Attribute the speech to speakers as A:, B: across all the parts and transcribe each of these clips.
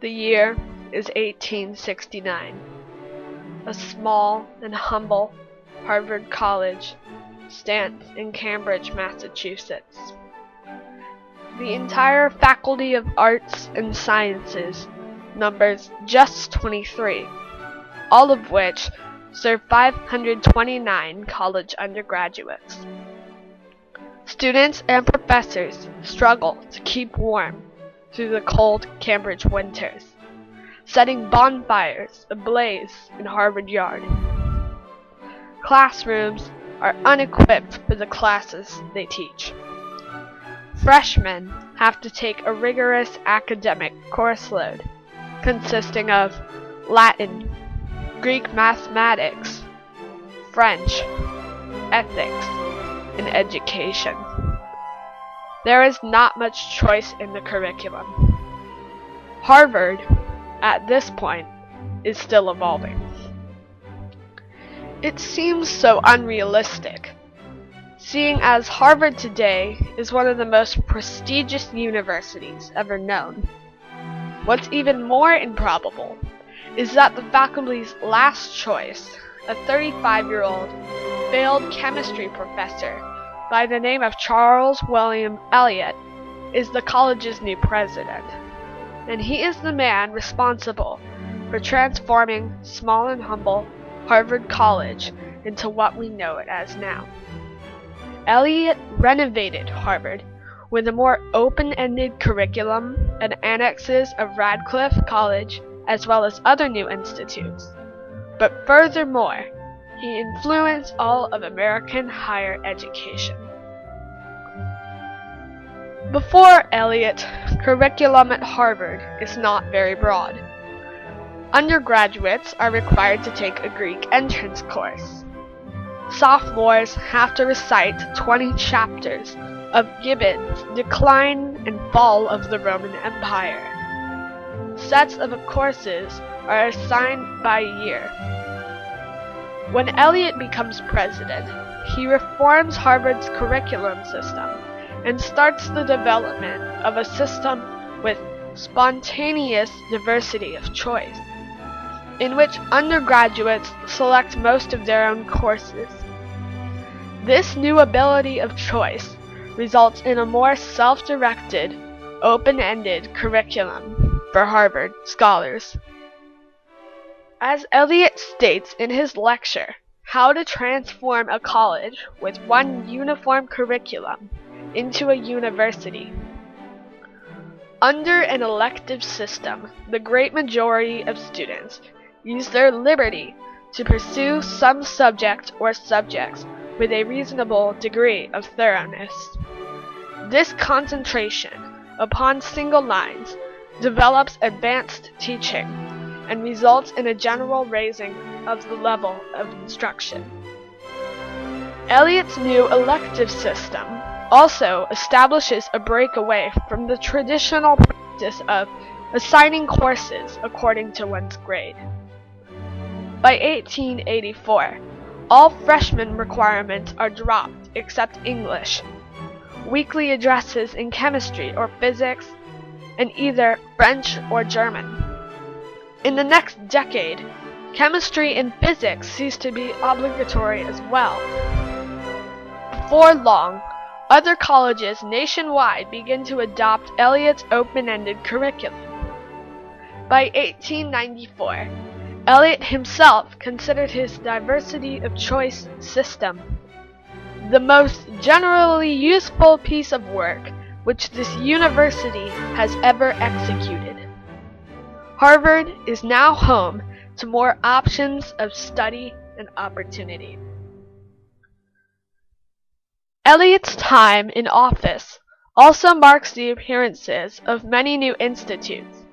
A: The year is 1869. A small and humble Harvard College stands in Cambridge, Massachusetts. The entire Faculty of Arts and Sciences numbers just 23, all of which serve 529 college undergraduates. Students and professors struggle to keep warm through the cold Cambridge winters, setting bonfires ablaze in Harvard Yard. Classrooms are unequipped for the classes they teach. Freshmen have to take a rigorous academic course load consisting of Latin, Greek mathematics, French, ethics, and education. There is not much choice in the curriculum. Harvard, at this point, is still evolving. It seems so unrealistic, seeing as Harvard today is one of the most prestigious universities ever known. What's even more improbable is that the faculty's last choice, a 35-year-old failed chemistry professor by the name of Charles William Eliot, is the college's new president, and he is the man responsible for transforming small and humble Harvard College into what we know it as now. Eliot renovated Harvard with a more open-ended curriculum and annexes of Radcliffe College as well as other new institutes. But furthermore, he influenced all of American higher education. Before Eliot, curriculum at Harvard is not very broad. Undergraduates are required to take a Greek entrance course. Sophomores have to recite 20 chapters of Gibbon's Decline and Fall of the Roman Empire. Sets of courses are assigned by year. When Eliot becomes president, he reforms Harvard's curriculum system and starts the development of a system with spontaneous diversity of choice, in which undergraduates select most of their own courses. This new ability of choice results in a more self-directed, open-ended curriculum for Harvard scholars. As Eliot states in his lecture, How to Transform a College with One Uniform Curriculum into a University, under an elective system, the great majority of students use their liberty to pursue some subject or subjects with a reasonable degree of thoroughness. This concentration upon single lines develops advanced teaching and results in a general raising of the level of instruction. Eliot's new elective system also establishes a breakaway from the traditional practice of assigning courses according to one's grade. By 1884, all freshman requirements are dropped except English, weekly addresses in chemistry or physics, and either French or German. In the next decade, chemistry and physics cease to be obligatory as well. Before long, other colleges nationwide begin to adopt Eliot's open-ended curriculum. By 1894, Eliot himself considered his diversity of choice system the most generally useful piece of work which this university has ever executed. Harvard is now home to more options of study and opportunity. Eliot's time in office also marks the appearances of many new institutes,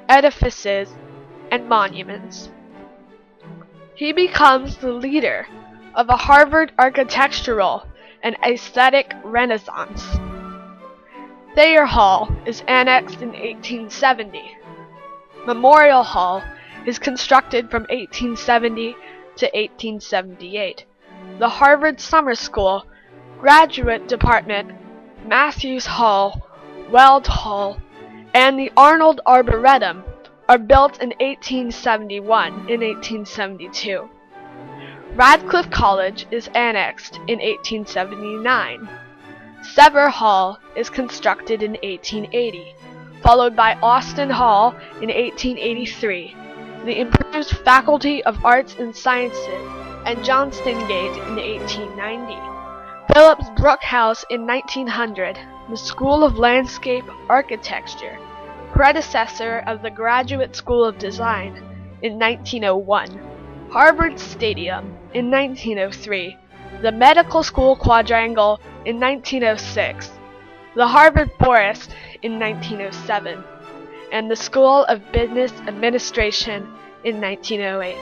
A: edifices, and monuments. He becomes the leader of a Harvard architectural and aesthetic renaissance. Thayer Hall is annexed in 1870. Memorial Hall is constructed from 1870 to 1878. The Harvard Summer School, Graduate Department, Matthews Hall, Weld Hall, and the Arnold Arboretum are built in 1871 and 1872. Radcliffe College is annexed in 1879. Sever Hall is constructed in 1880, followed by Austin Hall in 1883, the improved Faculty of Arts and Sciences, and Johnston Gate in 1890. Phillips Brooke House in 1900, the School of Landscape Architecture, predecessor of the Graduate School of Design, in 1901. Harvard Stadium in 1903, the Medical School Quadrangle in 1906, the Harvard Forest in 1907, and the School of Business Administration in 1908.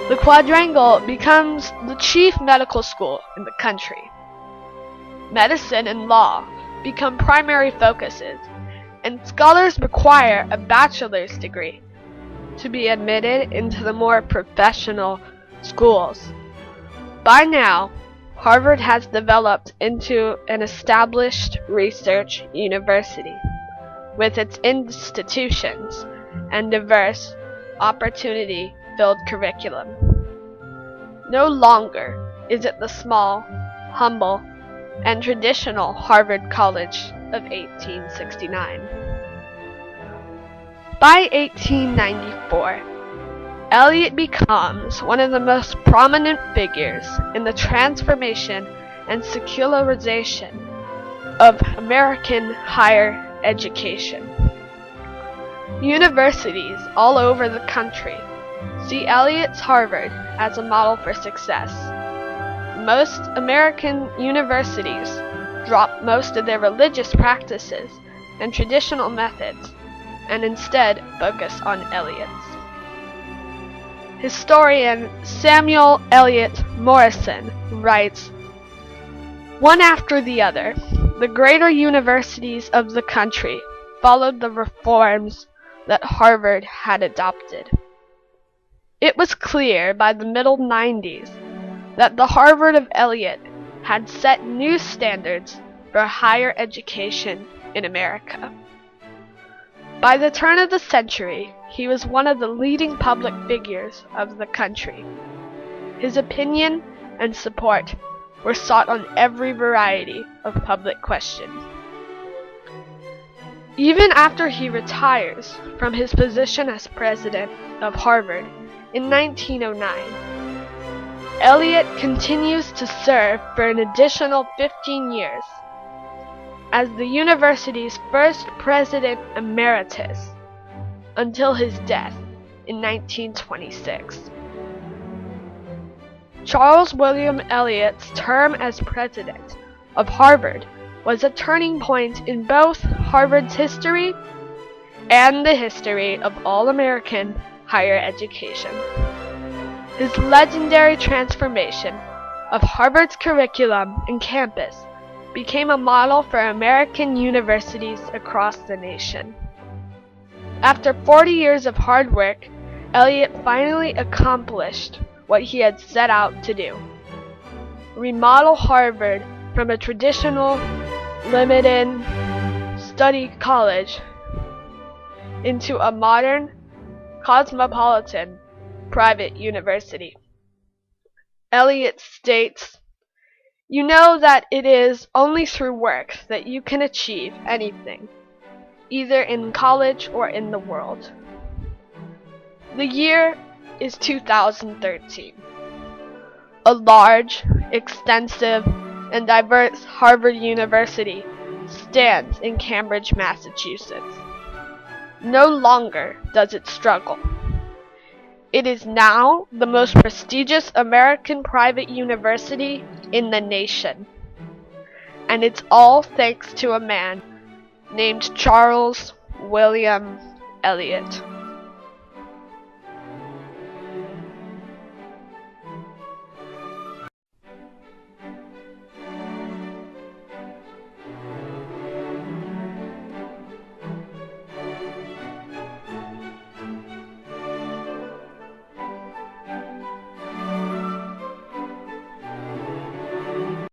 A: The Quadrangle becomes the chief medical school in the country. Medicine and law become primary focuses, and scholars require a bachelor's degree to be admitted into the more professional schools. By now, Harvard has developed into an established research university with its institutions and diverse, opportunity-filled curriculum. No longer is it the small, humble, and traditional Harvard College of 1869. By 1894, Eliot becomes one of the most prominent figures in the transformation and secularization of American higher education. Universities all over the country see Eliot's Harvard as a model for success. Most American universities drop most of their religious practices and traditional methods and instead focus on Eliot's. Historian Samuel Eliot Morison writes, "One after the other, the greater universities of the country followed the reforms that Harvard had adopted. It was clear by the middle 90s that the Harvard of Eliot had set new standards for higher education in America. By the turn of the century, he was one of the leading public figures of the country. His opinion and support were sought on every variety of public question. Even after he retires from his position as president of Harvard in 1909, Eliot continues to serve for an additional 15 years as the university's first president emeritus until his death in 1926. Charles William Eliot's term as president of Harvard was a turning point in both Harvard's history and the history of all American higher education. His legendary transformation of Harvard's curriculum and campus became a model for American universities across the nation. After 40 years of hard work, Eliot finally accomplished what he had set out to do: remodel Harvard from a traditional, limited study college into a modern, cosmopolitan, private university. Eliot states, "You know that it is only through work that you can achieve anything, either in college or in the world." The year is 2013. A large, extensive, and diverse Harvard University stands in Cambridge, Massachusetts. No longer does it struggle. It is now the most prestigious American private university in the nation. And it's all thanks to a man named Charles William Eliot.